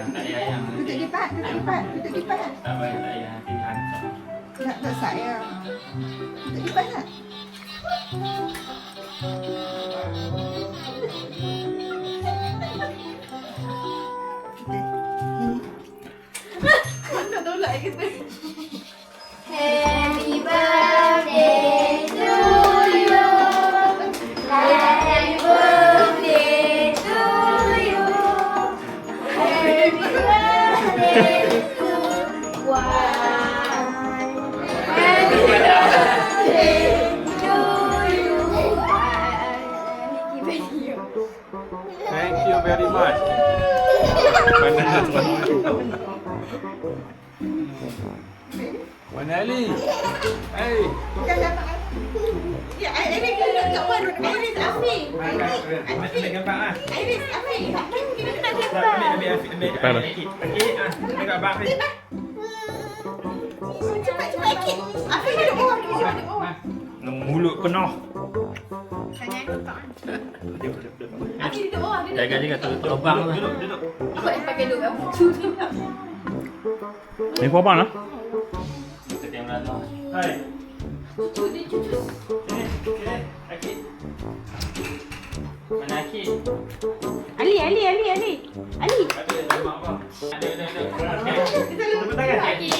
tak payah yang Duduk lipat, duduk lipat, duduk lipat. tak payah nanti hantar. Tak saya. Duduk lipat tak? Mana tolak kita? Happy birthday to you. Happy birthday to you. Happy birthday to one. Happy birthday to you. Thank you very much. Mana Ali? Hey. Jangan makan. Ya, Iris duduk kat mana? Iris, Afi. Ambil gambar ah. Iris, Afi. Kita kena Ambil Mana? Okey, tengok abang ni. cepat Akid. Afi duduk bawah, duduk bawah. Mulut penuh. Afi duduk bawah, duduk. Jaga terbang lah. Duduk. Apa yang pakai duduk kamu? Duduk. Ni kau abang lah? Kita yang lalu. Hai. Cucu dia, cucu. Sini. Akid. Mana Akid? Ali. Ada mak apa? Ada. Tepuk tangan. Akid.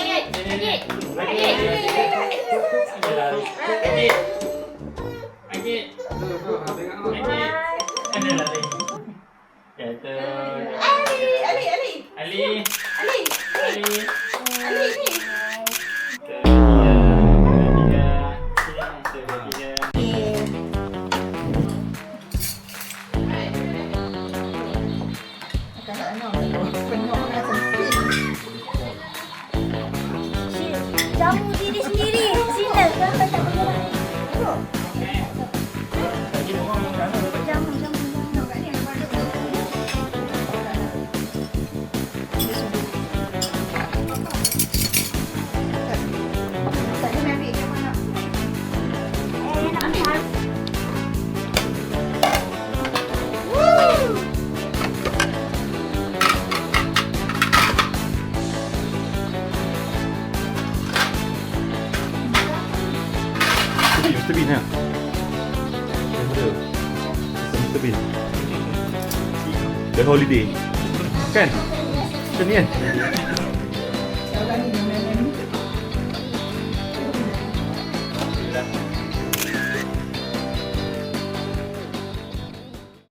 Akid. Ada lagi. Kata Ali. Jamu diri sendiri. Sila, gambar tak boleh. Jamu. Mr. Bean lah. Mr. Bean. The Holiday. Kan? Macam ni kan?